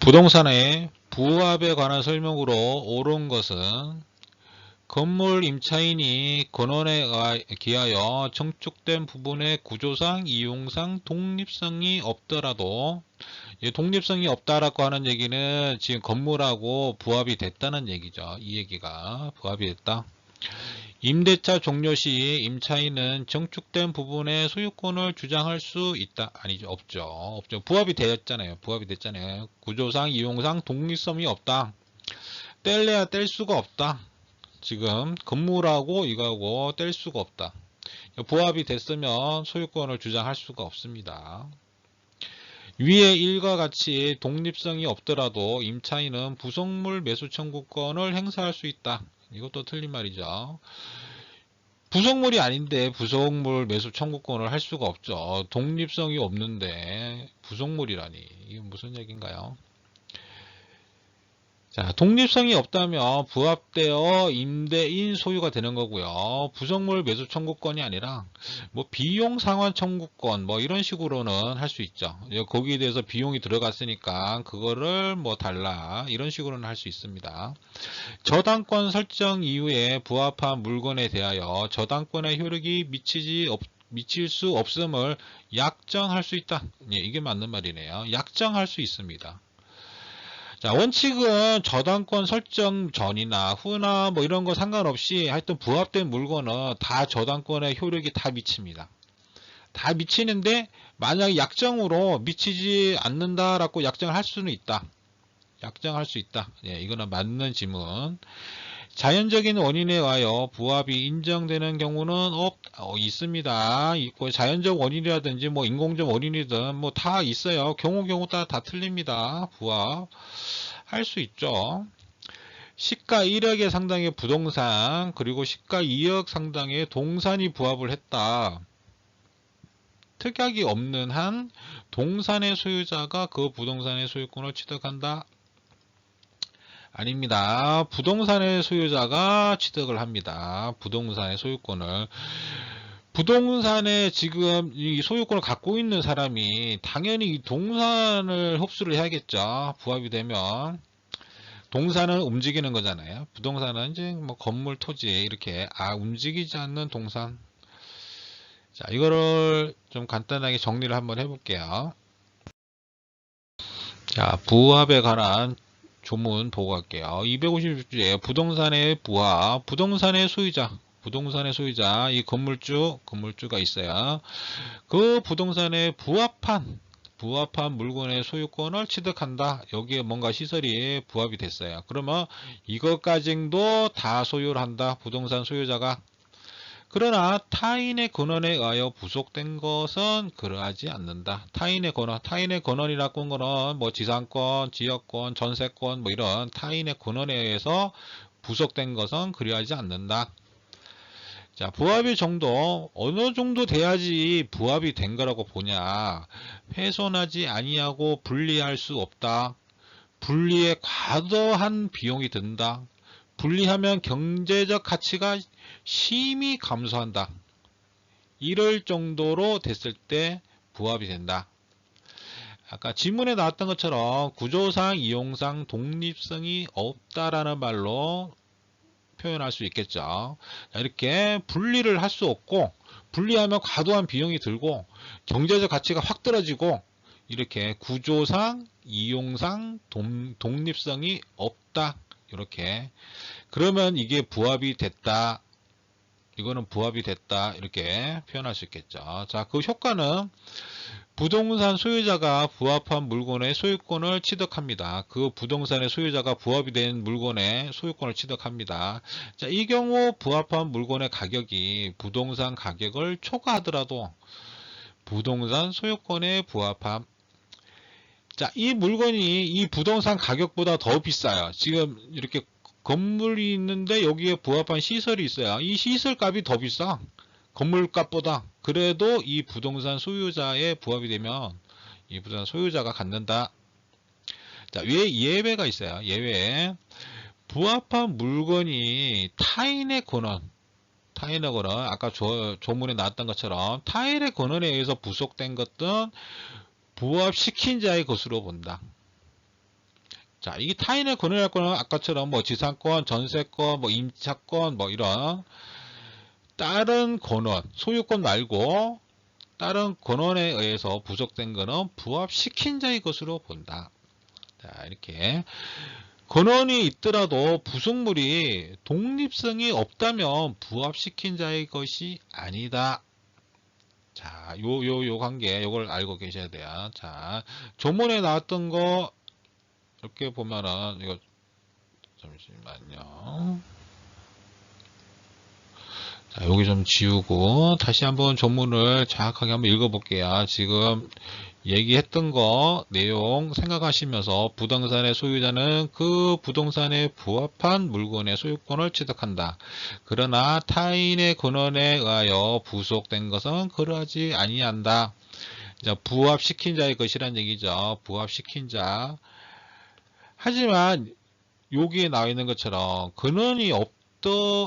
부동산의 부합에 관한 설명으로 옳은 것은 건물 임차인이 권원에 기하여 증축된 부분의 구조상, 이용상 독립성이 없더라도, 독립성이 없다라고 하는 얘기는 지금 건물하고 부합이 됐다는 얘기죠. 이 얘기가 부합이 됐다. 임대차 종료 시 임차인은 증축된 부분의 소유권을 주장할 수 있다. 아니죠. 없죠. 부합이 됐잖아요. 부합이 됐잖아요. 구조상, 이용상 독립성이 없다. 뗄래야 뗄 수가 없다. 지금 건물하고 이거하고 뗄 수가 없다. 부합이 됐으면 소유권을 주장할 수가 없습니다. 위의 일과 같이 독립성이 없더라도 임차인은 부속물 매수 청구권을 행사할 수 있다. 이것도 틀린 말이죠. 부속물이 아닌데 부속물 매수 청구권을 할 수가 없죠. 독립성이 없는데 부속물이라니 이게 무슨 얘기인가요? 자, 독립성이 없다면 부합되어 임대인 소유가 되는 거고요. 부속물 매수 청구권이 아니라 뭐 비용 상환 청구권 뭐 이런 식으로는 할 수 있죠. 거기에 대해서 비용이 들어갔으니까 그거를 뭐 달라 이런 식으로는 할 수 있습니다. 저당권 설정 이후에 부합한 물건에 대하여 저당권의 효력이 미칠 수 없음을 약정할 수 있다. 이게 맞는 말이네요. 약정할 수 있습니다. 자, 원칙은 저당권 설정 전이나 후나 뭐 이런 거 상관없이 하여튼 부합된 물건은 다 저당권의 효력이 다 미칩니다. 다 미치는데 만약에 약정으로 미치지 않는다라고 약정을 할 수는 있다. 약정할 수 있다. 이거는 맞는 지문. 자연적인 원인에 의하여 부합이 인정되는 경우는 있습니다. 있고 자연적 원인이라든지 뭐 인공적 원인이든 뭐 다 있어요. 경우 따라 다 틀립니다. 부합 할 수 있죠. 시가 1억의 상당의 부동산 그리고 시가 2억 상당의 동산이 부합을 했다. 특약이 없는 한 동산의 소유자가 그 부동산의 소유권을 취득한다. 아닙니다. 부동산의 소유자가 취득을 합니다. 부동산의 소유권을. 부동산에 지금 이 소유권을 갖고 있는 사람이 당연히 이 동산을 흡수를 해야겠죠. 부합이 되면. 동산은 움직이는 거잖아요. 부동산은 이제 뭐 건물, 토지 이렇게 움직이지 않는 동산. 자, 이거를 좀 간단하게 정리를 한번 해볼게요. 자, 부합에 관한 조문 보고 갈게요. 250주에 부동산의 부합, 부동산의 소유자, 이 건물주가 있어요. 그 부동산에 부합한 물건의 소유권을 취득한다. 여기에 뭔가 시설이 부합이 됐어요. 그러면 이것까지도 다 소유를 한다. 부동산 소유자가. 그러나 타인의 권한에 의하여 부속된 것은 그러하지 않는다. 타인의 권한이라고 하는 거는 뭐 지상권, 지역권, 전세권 뭐 이런 타인의 권한에 의해서 부속된 것은 그리하지 않는다. 자, 부합의 정도 어느 정도 돼야지 부합이 된 거라고 보냐. 훼손하지 아니하고 분리할 수 없다. 분리에 과도한 비용이 든다. 분리하면 경제적 가치가 심히 감소한다. 이럴 정도로 됐을 때 부합이 된다. 아까 지문에 나왔던 것처럼 구조상, 이용상 독립성이 없다라는 말로 표현할 수 있겠죠. 이렇게 분리를 할 수 없고 분리하면 과도한 비용이 들고 경제적 가치가 확 떨어지고 이렇게 구조상, 이용상 독립성이 없다. 이렇게 그러면 이게 부합이 됐다. 이거는 부합이 됐다. 이렇게 표현할 수 있겠죠. 자, 그 효과는 부동산 소유자가 부합한 물건의 소유권을 취득합니다. 그 부동산의 소유자가 부합이 된 물건의 소유권을 취득합니다. 자, 이 경우 부합한 물건의 가격이 부동산 가격을 초과하더라도 부동산 소유권에 부합함. 자, 이 물건이 이 부동산 가격보다 더 비싸요. 지금 이렇게 건물이 있는데 여기에 부합한 시설이 있어요. 이 시설 값이 더 비싸. 건물값보다. 그래도 이 부동산 소유자의 부합이 되면 이 부동산 소유자가 갖는다. 자, 왜 예외가 있어요. 예외. 부합한 물건이 타인의 권한, 아까 조문에 나왔던 것처럼 타인의 권한에 의해서 부속된 것은 부합시킨 자의 것으로 본다. 자, 이게 타인의 권한이랄 거는 아까처럼 뭐 지상권, 전세권, 뭐 임차권, 뭐 이런 다른 권한, 소유권 말고 다른 권한에 의해서 부속된 거는 부합시킨 자의 것으로 본다. 자, 이렇게 권한이 있더라도 부속물이 독립성이 없다면 부합시킨 자의 것이 아니다. 자, 요 관계, 요걸 알고 계셔야 돼요. 자, 조문에 나왔던 거, 이렇게 보면은, 이거, 잠시만요. 자, 여기 좀 지우고, 다시 한번 조문을 정확하게 한번 읽어볼게요. 지금, 얘기했던 거 내용 생각하시면서 부동산의 소유자는 그 부동산에 부합한 물건의 소유권을 취득한다. 그러나 타인의 권한에 의하여 부속된 것은 그러하지 아니한다. 자, 부합시킨 자의 것이란 얘기죠. 부합시킨 자. 하지만 여기에 나와 있는 것처럼 근원이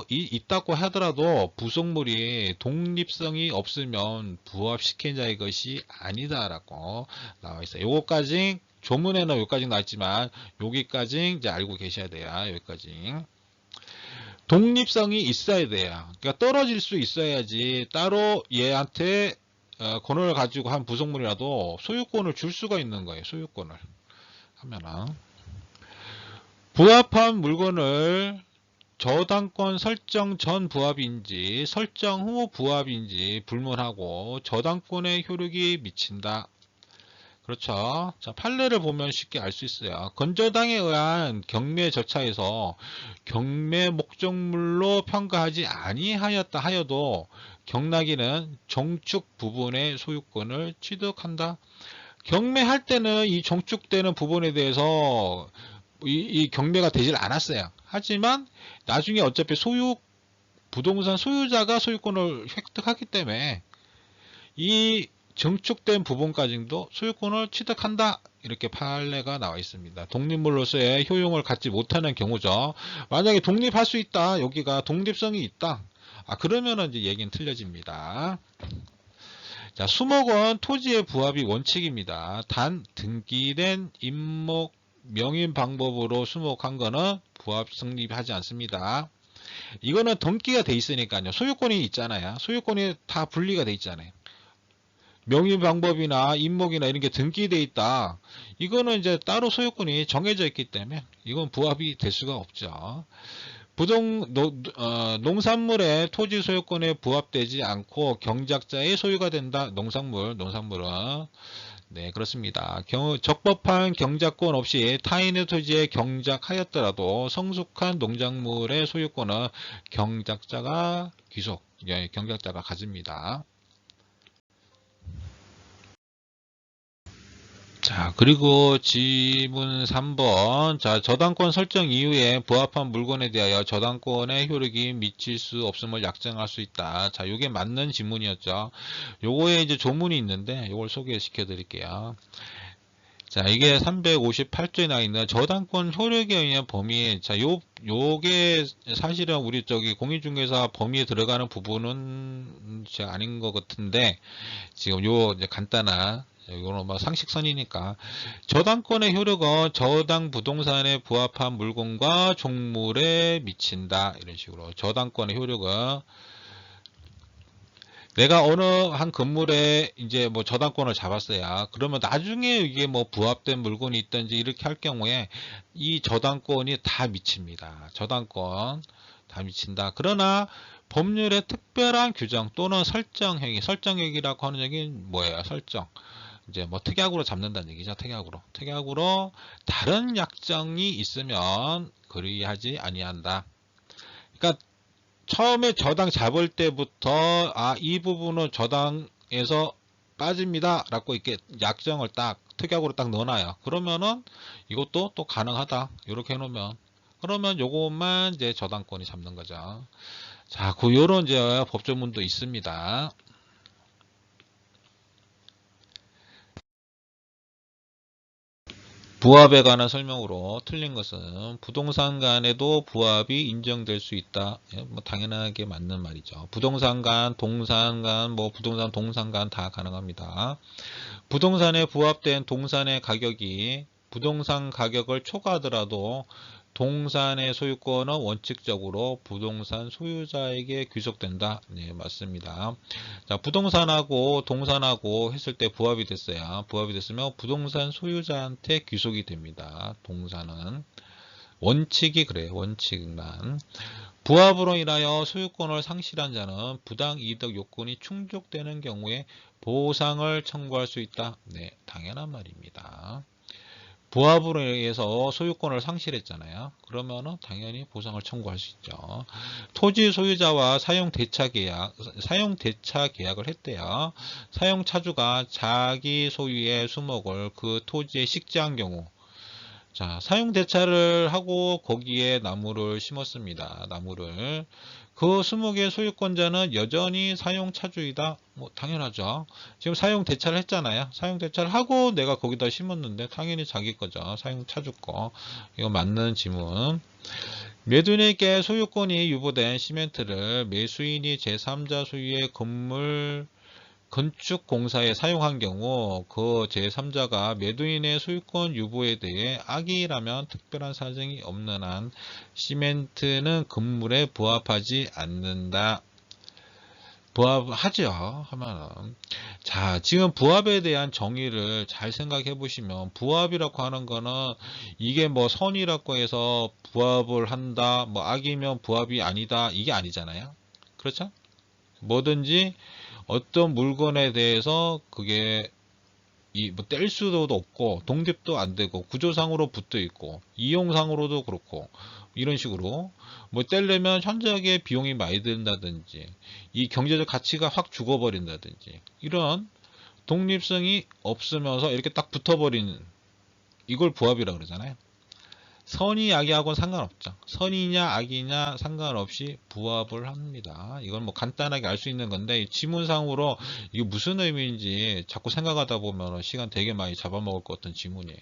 있다고 하더라도 부속물이 독립성이 없으면 부합시킨 자의 것이 아니다라고 나와 있어요. 요거까지 조문에는 여기까지 나왔지만 여기까지 이제 알고 계셔야 돼요. 여기까지 독립성이 있어야 돼요. 그러니까 떨어질 수 있어야지 따로 얘한테 권한을 가지고 한 부속물이라도 소유권을 줄 수가 있는 거예요. 소유권을 하면은 부합한 물건을 저당권 설정 전 부합인지 설정 후 부합인지 불문하고 저당권의 효력이 미친다. 그렇죠. 자, 판례를 보면 쉽게 알 수 있어요. 건저당에 의한 경매 절차에서 경매 목적물로 평가하지 아니하였다 하여도 경락인은 정축 부분의 소유권을 취득한다. 경매할 때는 이 정축되는 부분에 대해서 이 경매가 되질 않았어요. 하지만 나중에 어차피 부동산 소유자가 소유권을 획득하기 때문에 이 증축된 부분까지도 소유권을 취득한다. 이렇게 판례가 나와 있습니다. 독립물로서의 효용을 갖지 못하는 경우죠. 만약에 독립할 수 있다. 여기가 독립성이 있다. 그러면은 이제 얘기는 틀려집니다. 자, 수목은 토지의 부합이 원칙입니다. 단 등기된 임목 명인 방법으로 수목한 거는 부합 성립하지 않습니다. 이거는 등기가 돼 있으니까요. 소유권이 있잖아요. 소유권이 다 분리가 돼 있잖아요. 명의 방법이나 임목이나 이런 게 등기돼 있다. 이거는 이제 따로 소유권이 정해져 있기 때문에 이건 부합이 될 수가 없죠. 농산물의 토지 소유권에 부합되지 않고 경작자의 소유가 된다. 농산물은 네, 그렇습니다. 적법한 경작권 없이 타인의 토지에 경작하였더라도 성숙한 농작물의 소유권은 경작자가 가집니다. 자, 그리고 지문 3번. 자, 저당권 설정 이후에 부합한 물건에 대하여 저당권의 효력이 미칠 수 없음을 약정할 수 있다. 자, 요게 맞는 지문이었죠. 요거에 이제 조문이 있는데 요걸 소개시켜 드릴게요. 자, 이게 358조에 나와 있는 저당권 효력에 의한 범위. 자, 요게 사실은 우리 공인중개사 범위에 들어가는 부분은 아닌 것 같은데, 지금 이제 간단한, 이거는 뭐 상식선이니까. 저당권의 효력은 저당 부동산에 부합한 물건과 종물에 미친다. 이런 식으로. 저당권의 효력은 내가 어느 한 건물에 이제 뭐 저당권을 잡았어요. 그러면 나중에 이게 뭐 부합된 물건이 있든지 이렇게 할 경우에 이 저당권이 다 미칩니다. 저당권 다 미친다. 그러나 법률의 특별한 규정 또는 설정행위라고 하는 얘기는 뭐예요? 설정. 이제 뭐 특약으로 잡는다는 얘기죠. 특약으로 다른 약정이 있으면 그리하지 아니한다. 그러니까 처음에 저당 잡을 때부터 이 부분은 저당에서 빠집니다 라고 이렇게 약정을 특약으로 딱 넣어놔요. 그러면은 이것도 또 가능하다 이렇게 해놓으면 그러면 요것만 이제 저당권이 잡는 거죠. 자, 요런 이제 법조문도 있습니다. 부합에 관한 설명으로 틀린 것은 부동산 간에도 부합이 인정될 수 있다. 뭐 당연하게 맞는 말이죠. 부동산 간, 동산 간, 뭐 부동산 동산 간 다 가능합니다. 부동산에 부합된 동산의 가격이 부동산 가격을 초과하더라도 동산의 소유권은 원칙적으로 부동산 소유자에게 귀속된다. 네, 맞습니다. 자, 부동산하고 동산하고 했을 때 부합이 됐어요. 부합이 됐으면 부동산 소유자한테 귀속이 됩니다. 동산은. 원칙이 그래요. 원칙만. 부합으로 인하여 소유권을 상실한 자는 부당이득 요건이 충족되는 경우에 보상을 청구할 수 있다. 네, 당연한 말입니다. 부합으로 인해서 소유권을 상실했잖아요. 그러면은 당연히 보상을 청구할 수 있죠. 토지 소유자와 사용 대차 계약을 했대요. 사용 차주가 자기 소유의 수목을 그 토지에 식재한 경우, 자, 사용 대차를 하고 거기에 나무를 심었습니다. 나무를. 그 수목의 소유권자는 여전히 사용 차주이다. 뭐 당연하죠. 지금 사용 대차를 했잖아요. 사용 대차를 하고 내가 거기다 심었는데 당연히 자기 거죠. 사용 차주 거. 이거 맞는 지문. 매도인에게 소유권이 유보된 시멘트를 매수인이 제3자 소유의 건물 건축공사에 사용한 경우 그 제3자가 매도인의 소유권 유보에 대해 악의라면 특별한 사정이 없는 한 시멘트는 건물에 부합하지 않는다. 부합하죠. 하면은. 자, 지금 부합에 대한 정의를 잘 생각해 보시면 부합이라고 하는 거는 이게 뭐 선이라고 해서 부합을 한다, 뭐 악이면 부합이 아니다, 이게 아니잖아요. 그렇죠? 뭐든지 어떤 물건에 대해서 그게 뭐 뗄 수도 없고 독립도 안 되고 구조상으로 붙어 있고 이용상으로도 그렇고 이런 식으로 뭐 떼려면 현저하게 비용이 많이 든다든지 이 경제적 가치가 확 죽어버린다든지 이런 독립성이 없으면서 이렇게 딱 붙어버린 이걸 부합이라고 그러잖아요. 선이 악이하고는 상관없죠. 선이냐 악이냐 상관없이 부합을 합니다. 이건 뭐 간단하게 알 수 있는 건데 지문상으로 이게 무슨 의미인지 자꾸 생각하다 보면 시간 되게 많이 잡아먹을 것 같은 지문이에요.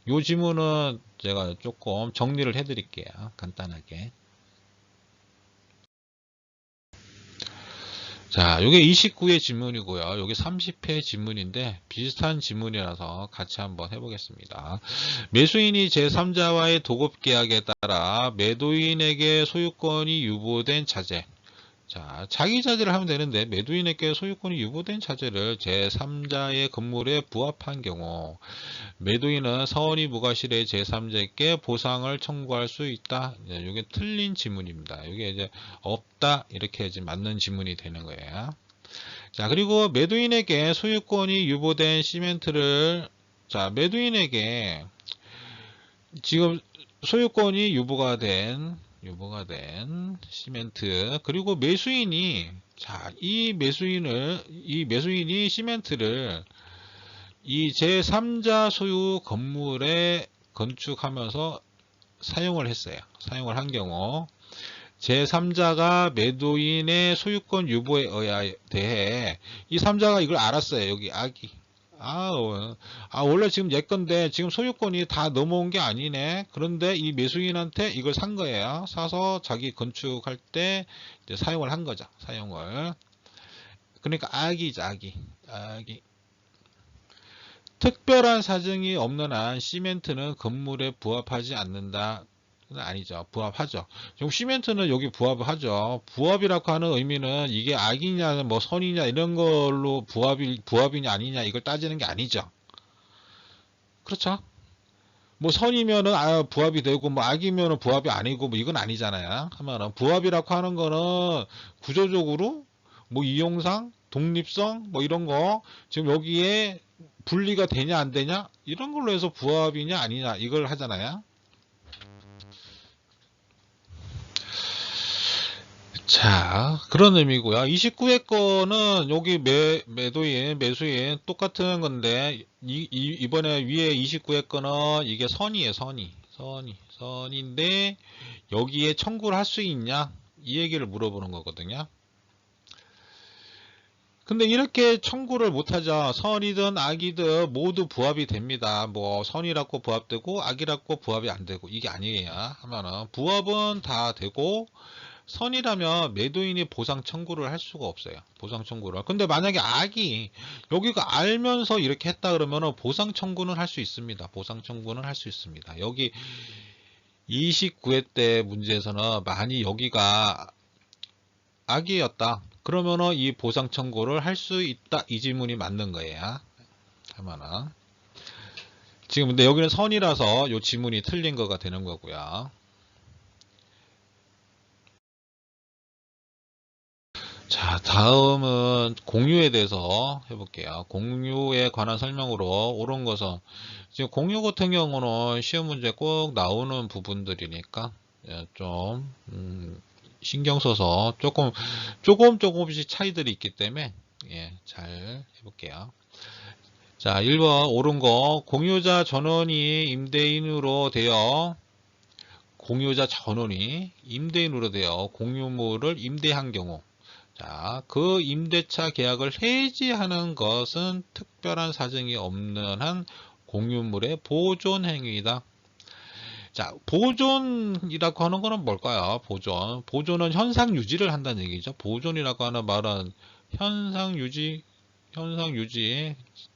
이 지문은 제가 조금 정리를 해드릴게요. 간단하게. 자, 요게 29회 지문이고요. 요게 30회 지문인데 비슷한 지문이라서 같이 한번 해보겠습니다. 매수인이 제3자와의 도급계약에 따라 매도인에게 소유권이 유보된 자재. 자, 자기 자재를 하면 되는데 매도인에게 소유권이 유보된 자재를 제3자의 건물에 부합한 경우 매도인은 서원이 무과실의 제3자에게 보상을 청구할 수 있다. 이게 틀린 지문입니다. 이게 이제 없다 이렇게 이제 맞는 지문이 되는 거예요. 자, 그리고 매도인에게 소유권이 유보된 시멘트를 자, 매도인에게 지금 소유권이 유보가 된 시멘트 그리고 매수인이 자, 이 매수인이 시멘트를 이 제3자 소유 건물에 건축하면서 사용을 했어요. 사용을 한 경우 제3자가 매도인의 소유권 유보에 대해 이 3자가 이걸 알았어요. 여기 악이. 원래 지금 내 건데 지금 소유권이 다 넘어온 게 아니네. 그런데 이 매수인한테 이걸 산 거예요. 사서 자기 건축할 때 이제 사용을 한 거죠. 사용을. 그러니까 악이죠. 악이. 특별한 사정이 없는 한 시멘트는 건물에 부합하지 않는다. 아니죠. 부합하죠. 지금 시멘트는 여기 부합을 하죠. 부합이라고 하는 의미는 이게 악이냐 뭐 선이냐 이런 걸로 부합이냐 아니냐 이걸 따지는 게 아니죠. 그렇죠? 뭐 선이면은 부합이 되고 뭐 악이면은 부합이 아니고 뭐 이건 아니잖아요. 하면은 부합이라고 하는 거는 구조적으로 뭐 이용상 독립성 뭐 이런 거 지금 여기에 분리가 되냐 안 되냐 이런 걸로 해서 부합이냐 아니냐 이걸 하잖아요. 자, 그런 의미고요. 29회 거는 여기 매도인, 매수인 똑같은 건데 이번에 위에 29회 거는 이게 선이에요. 선인데 여기에 청구를 할 수 있냐? 이 얘기를 물어보는 거거든요. 근데 이렇게 청구를 못하죠. 선이든 악이든 모두 부합이 됩니다. 뭐 선이라고 부합되고 악이라고 부합이 안 되고 이게 아니에요. 하면은 부합은 다 되고 선이라면 매도인이 보상 청구를 할 수가 없어요. 보상 청구를. 근데 만약에 악이 여기가 알면서 이렇게 했다 그러면은 보상 청구는 할 수 있습니다. 보상 청구는 할 수 있습니다. 여기 29회 때 문제에서는 많이 여기가 악이었다. 그러면은 이 보상 청구를 할 수 있다. 이 질문이 맞는 거예요. 하면은 지금 근데 여기는 선이라서 이 지문이 틀린 거가 되는 거고요. 자, 다음은 공유에 대해서 해볼게요. 공유에 관한 설명으로 옳은 것은 지금 공유 같은 경우는 시험 문제 꼭 나오는 부분들이니까 좀 신경 써서 조금씩 차이들이 있기 때문에 잘 해볼게요. 자, 1번 옳은 거 공유자 전원이 임대인으로 되어 공유자 전원이 임대인으로 되어 공유물을 임대한 경우 자, 그 임대차 계약을 해지하는 것은 특별한 사정이 없는 한 공유물의 보존 행위이다. 자, 보존이라고 하는 거는 뭘까요? 보존. 보존은 현상 유지를 한다는 얘기죠. 보존이라고 하는 말은 현상 유지.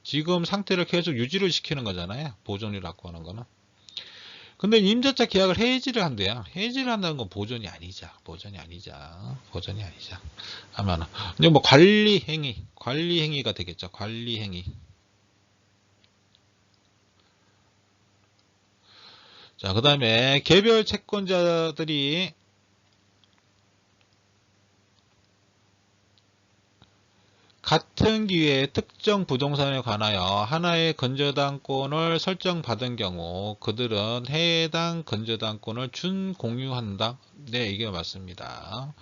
지금 상태를 계속 유지를 시키는 거잖아요. 보존이라고 하는 거는. 근데 임대차 계약을 해지를 한대요. 해지를 한다는 건 보존이 아니죠. 보존이 아니죠. 보존이 아니죠. 하면은. 근데 뭐 관리 행위가 되겠죠. 관리 행위. 자, 그 다음에 개별 채권자들이 같은 기회에 특정 부동산에 관하여 하나의 건저당권을 설정받은 경우 그들은 해당 건저당권을 준공유한다. 네, 이게 맞습니다.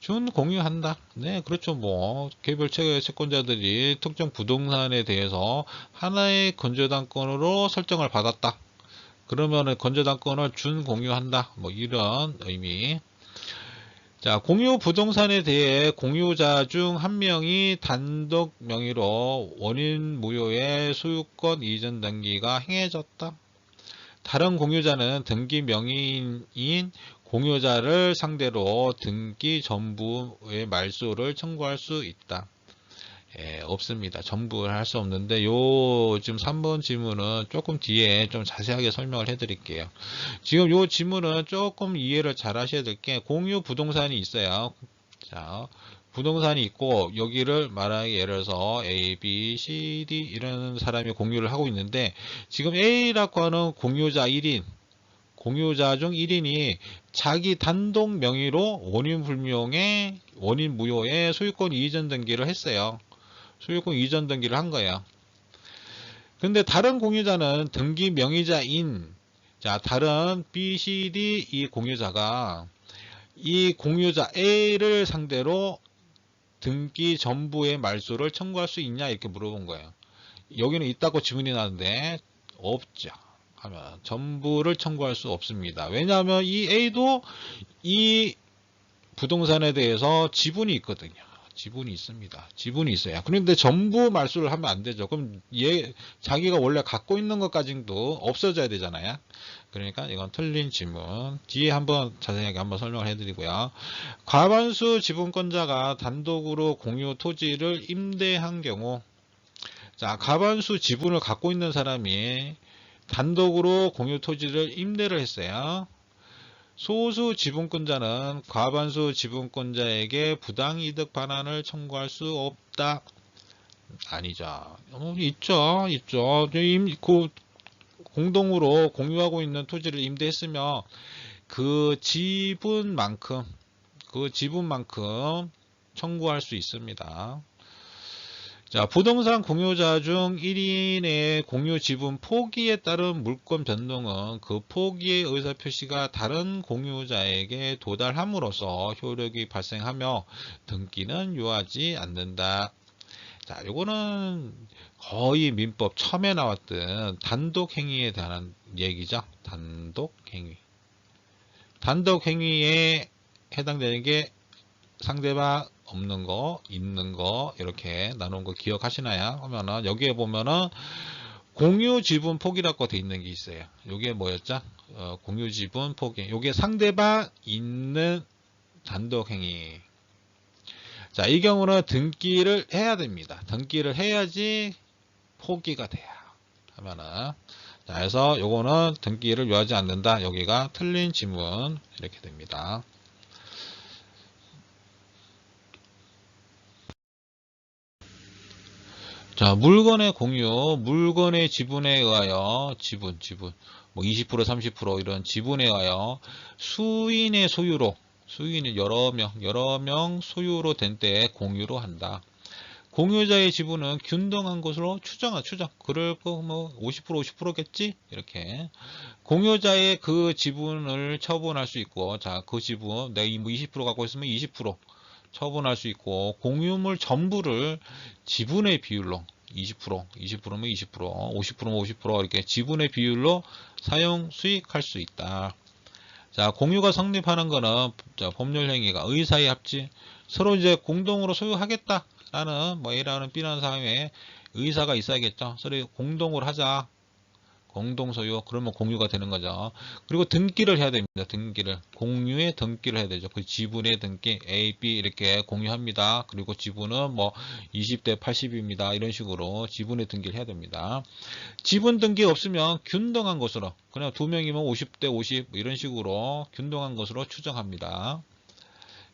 준공유한다. 네, 그렇죠. 뭐 개별 채권자들이 특정 부동산에 대해서 하나의 건저당권으로 설정을 받았다. 그러면은 건저당권을 준공유한다. 뭐 이런 의미. 자, 공유 부동산에 대해 공유자 중 한 명이 단독 명의로 원인 무효의 소유권 이전 등기가 행해졌다. 다른 공유자는 등기 명의인 공유자를 상대로 등기 전부의 말소를 청구할 수 있다. 없습니다. 전부 할 수 없는데 지금 3번 지문은 조금 뒤에 좀 자세하게 설명을 해 드릴게요. 지금 요 지문은 조금 이해를 잘 하셔야 될 게 공유 부동산이 있어요. 자, 부동산이 있고 여기를 말하기 예를 들어서 A, B, C, D 이런 사람이 공유를 하고 있는데 지금 A라고 하는 공유자 1인 공유자 중 1인이 자기 단독 명의로 원인 무효의 소유권 이전 등기를 했어요. 소유권 이전 등기를 한 거예요. 근데 다른 공유자는 등기 명의자인 자 다른 B, C, D 이 공유자가 이 공유자 A를 상대로 등기 전부의 말소를 청구할 수 있냐 이렇게 물어본 거예요. 여기는 있다고 지문이 나는데 없죠. 하면 전부를 청구할 수 없습니다. 왜냐하면 이 A도 이 부동산에 대해서 지분이 있거든요. 지분이 있습니다. 지분이 있어요. 그런데 전부 말소를 하면 안 되죠. 그럼 자기가 원래 갖고 있는 것까지도 없어져야 되잖아요. 그러니까 이건 틀린 지문. 뒤에 한번 자세하게 한번 설명을 해드리고요. 과반수 지분권자가 단독으로 공유 토지를 임대한 경우, 자 과반수 지분을 갖고 있는 사람이 단독으로 공유 토지를 임대를 했어요. 소수 지분권자는 과반수 지분권자에게 부당이득 반환을 청구할 수 없다. 아니죠. 있죠. 공동으로 공유하고 있는 토지를 임대했으면 그 지분만큼 청구할 수 있습니다. 자, 부동산 공유자 중 1인의 공유 지분 포기에 따른 물권 변동은 그 포기의 의사표시가 다른 공유자에게 도달함으로써 효력이 발생하며 등기는 유하지 않는다. 자, 요거는 거의 민법 처음에 나왔던 단독행위에 대한 얘기죠. 단독행위. 단독행위에 해당되는 게 상대방 없는 거, 있는 거 이렇게 나눈 거 기억하시나요? 하면은 여기에 보면은 공유 지분 포기라고 돼 있는 게 있어요. 이게 뭐였죠? 공유 지분 포기. 이게 상대방 있는 단독행위. 자, 이 경우는 등기를 해야 됩니다. 등기를 해야지 포기가 돼요. 하면은. 자, 그래서 요거는 등기를 요하지 않는다. 여기가 틀린 지문. 이렇게 됩니다. 자, 물건의 공유, 물건의 지분에 의하여, 지분, 뭐 20%, 30% 이런 지분에 의하여 수인의 소유로, 수인이 여러 명 소유로 된 때에 공유로 한다. 공유자의 지분은 균등한 것으로 추정. 그럴 거 뭐 50%, 50%겠지? 이렇게. 공유자의 그 지분을 처분할 수 있고, 자, 그 지분, 내가 뭐 20% 갖고 있으면 20% 처분할 수 있고, 공유물 전부를 지분의 비율로 20%, 20%면 20%, 50%면 50% 이렇게 지분의 비율로 사용 수익할 수 있다. 자, 공유가 성립하는 거는 자, 법률 행위가 의사의 합치, 서로 이제 공동으로 소유하겠다라는 뭐 A라는 B라는 사람의 의사가 있어야겠죠. 서로 공동으로 하자. 공동 소유, 그러면 공유가 되는 거죠. 그리고 등기를 해야 됩니다. 등기를. 공유의 등기를 해야 되죠. 그 지분의 등기, A, B 이렇게 공유합니다. 그리고 지분은 뭐 20대 80입니다. 이런 식으로 지분의 등기를 해야 됩니다. 지분 등기 없으면 균등한 것으로, 그냥 두 명이면 50대 50 이런 식으로 균등한 것으로 추정합니다.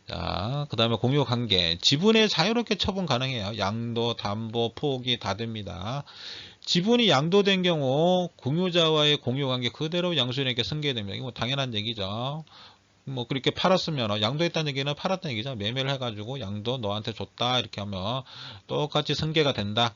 자, 그 다음에 공유 관계. 지분에 자유롭게 처분 가능해요. 양도, 담보, 포기 다 됩니다. 지분이 양도된 경우 공유자와의 공유관계 그대로 양수인에게 승계됩니다. 이거 뭐 당연한 얘기죠. 뭐 그렇게 팔았으면 양도했다는 얘기는 팔았다는 얘기죠. 매매를 해가지고 양도 너한테 줬다 이렇게 하면 똑같이 승계가 된다.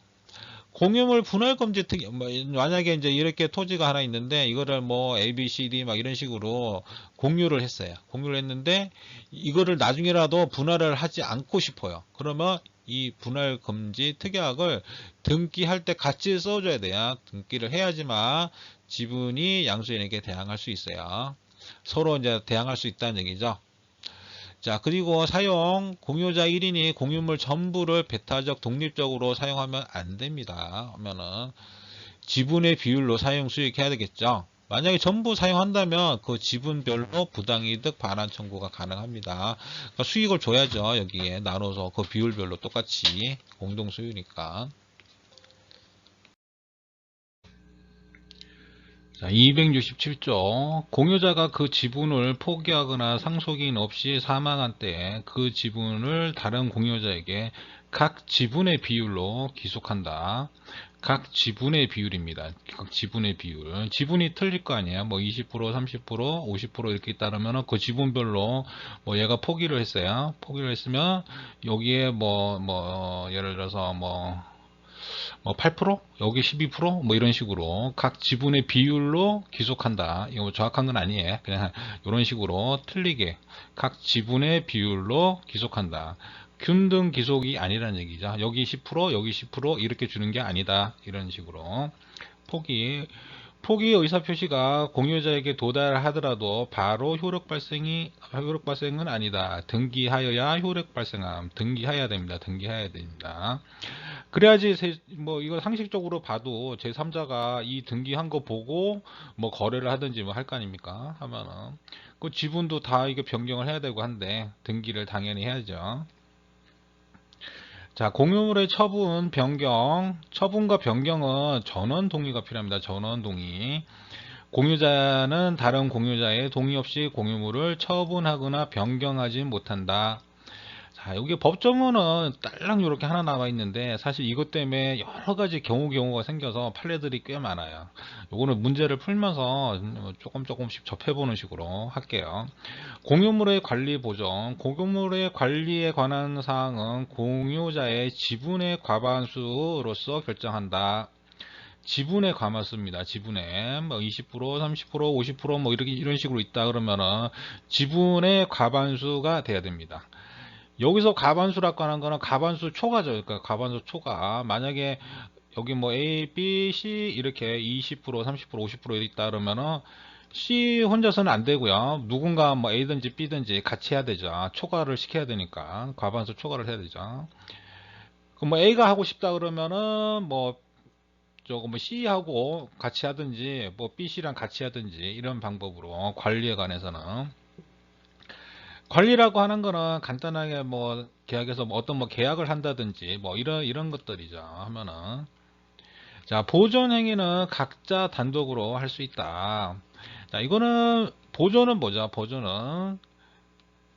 공유물 분할금지 특이, 뭐 만약에 이제 이렇게 토지가 하나 있는데 이거를 뭐 A, B, C, D 막 이런 식으로 공유를 했어요. 공유를 했는데 이거를 나중에라도 분할을 하지 않고 싶어요. 그러면 이 분할금지 특약을 등기할 때 같이 써줘야 돼요. 등기를 해야지만 지분이 양수인에게 대항할 수 있어요. 서로 이제 대항할 수 있다는 얘기죠. 자, 그리고 사용, 공유자 1인이 공유물 전부를 배타적 독립적으로 사용하면 안 됩니다. 하면은 지분의 비율로 사용 수익해야 되겠죠. 만약에 전부 사용한다면 그 지분별로 부당이득 반환 청구가 가능합니다. 그러니까 수익을 줘야죠. 여기에 나눠서 그 비율별로 똑같이 공동 소유니까. 자, 267조. 공유자가 그 지분을 포기하거나 상속인 없이 사망한 때에 그 지분을 다른 공유자에게 각 지분의 비율로 기속한다. 각 지분의 비율입니다. 각 지분의 비율. 지분이 틀릴 거 아니에요. 뭐 20%, 30%, 50% 이렇게 따르면 그 지분별로 뭐 얘가 포기를 했어요. 포기를 했으면 여기에 예를 들어서 뭐 8%? 여기 12%? 뭐 이런 식으로 각 지분의 비율로 기속한다. 이거 뭐 정확한 건 아니에요. 그냥 이런 식으로 틀리게 각 지분의 비율로 기속한다. 균등 기속이 아니라는 얘기죠. 여기 10%, 여기 10% 이렇게 주는 게 아니다. 이런 식으로 포기 의사표시가 공유자에게 도달하더라도 바로 효력 발생은 아니다. 등기하여야 효력 발생함. 등기해야 됩니다. 등기해야 됩니다. 그래야지 뭐 이거 상식적으로 봐도 제3자가 이 등기한 거 보고 뭐 거래를 하든지 뭐 할 거 아닙니까? 하면은 그 지분도 다 이게 변경을 해야 되고 한데 등기를 당연히 해야죠. 자, 공유물의 처분과 변경은 전원 동의가 필요합니다. 전원 동의. 공유자는 다른 공유자의 동의 없이 공유물을 처분하거나 변경하지 못한다. 자, 여기 법조문은 딸랑 이렇게 하나 나와 있는데 사실 이것 때문에 여러 가지 경우가 생겨서 판례들이 꽤 많아요. 요거는 문제를 풀면서 조금씩 접해보는 식으로 할게요. 공유물의 관리 보정. 공유물의 관리에 관한 사항은 공유자의 지분의 과반수로서 결정한다. 지분의 과반수입니다. 지분의 뭐 20%, 30%, 50%뭐 이렇게 이런 식으로 있다 그러면은 지분의 과반수가 돼야 됩니다. 여기서 과반수라고 하는 거는 과반수 초과죠. 그러니까 과반수 초과. 만약에 여기 뭐 A, B, C 이렇게 20%, 30%, 50% 있다 그러면은 C 혼자서는 안 되고요. 누군가 뭐 A든지 B든지 같이 해야 되죠. 초과를 시켜야 되니까 과반수 초과를 해야 되죠. 그럼 뭐 A가 하고 싶다 그러면은 뭐 저거 뭐 C하고 같이 하든지 뭐 B, C랑 같이 하든지 이런 방법으로 관리에 관해서는 관리라고 하는 거는 간단하게 뭐 계약에서 뭐 어떤 뭐 계약을 한다든지 뭐 이런 것들이죠. 하면은 자, 보존 행위는 각자 단독으로 할 수 있다. 자, 이거는 보존은 뭐죠? 보존은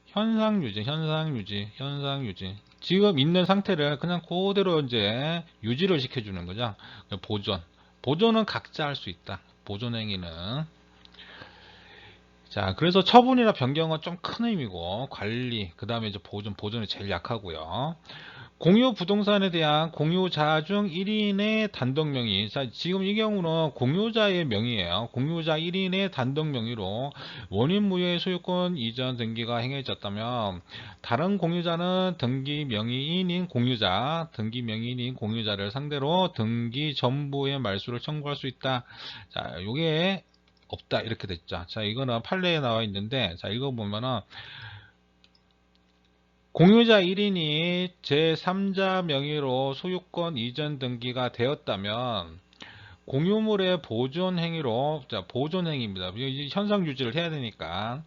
현상 유지, 현상 유지, 현상 유지. 지금 있는 상태를 그냥 그대로 이제 유지를 시켜주는 거죠. 보존. 보존은 각자 할 수 있다. 보존 행위는. 자, 그래서 처분이나 변경은 좀 큰 의미고, 관리, 그 다음에 이제 보존, 보존이 제일 약하고요. 공유 부동산에 대한 공유자 중 1인의 단독 명의. 자, 지금 이 경우는 공유자의 명의예요. 공유자 1인의 단독 명의로 원인 무효의 소유권 이전 등기가 행해졌다면 다른 공유자는 등기 명의인인 공유자, 등기 명의인인 공유자를 상대로 등기 전부의 말소를 청구할 수 있다. 자, 요게 없다 이렇게 됐죠. 자, 이거는 판례에 나와 있는데, 자, 이거 보면은 공유자 1인이 제3자 명의로 소유권 이전 등기가 되었다면 공유물의 보존 행위로, 자, 보존 행위입니다. 현상 유지를 해야 되니까.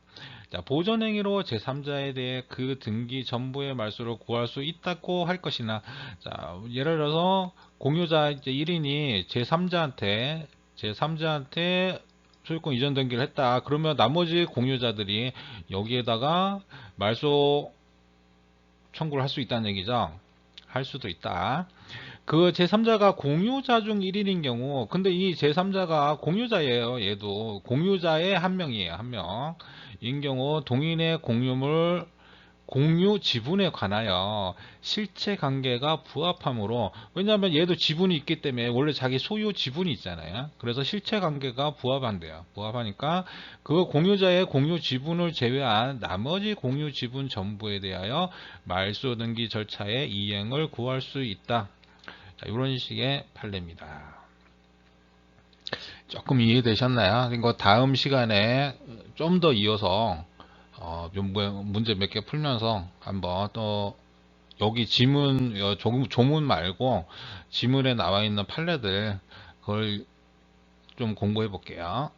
자, 보존 행위로 제3자에 대해 그 등기 전부의 말소를 구할 수 있다고 할 것이나, 자, 예를 들어서 공유자 이제 1인이 제3자한테 소유권 이전 등기를 했다. 그러면 나머지 공유자들이 여기에다가 말소 청구를 할 수 있다는 얘기죠. 할 수도 있다. 그 제3자가 공유자 중 1인인 경우, 근데 이 제3자가 공유자예요. 얘도 공유자의 한 명이에요. 한 명. 인 경우 동인의 공유물 공유 지분에 관하여 실체 관계가 부합하므로, 왜냐하면 얘도 지분이 있기 때문에 원래 자기 소유 지분이 있잖아요. 그래서 실체 관계가 부합한대요. 부합하니까 그 공유자의 공유 지분을 제외한 나머지 공유 지분 전부에 대하여 말소 등기 절차의 이행을 구할 수 있다. 자, 이런 식의 판례입니다. 조금 이해되셨나요? 이거 다음 시간에 좀 더 이어서 문제 몇 개 풀면서 한번 또 여기 지문 조문 말고 지문에 나와 있는 판례들 그걸 좀 공부해 볼게요.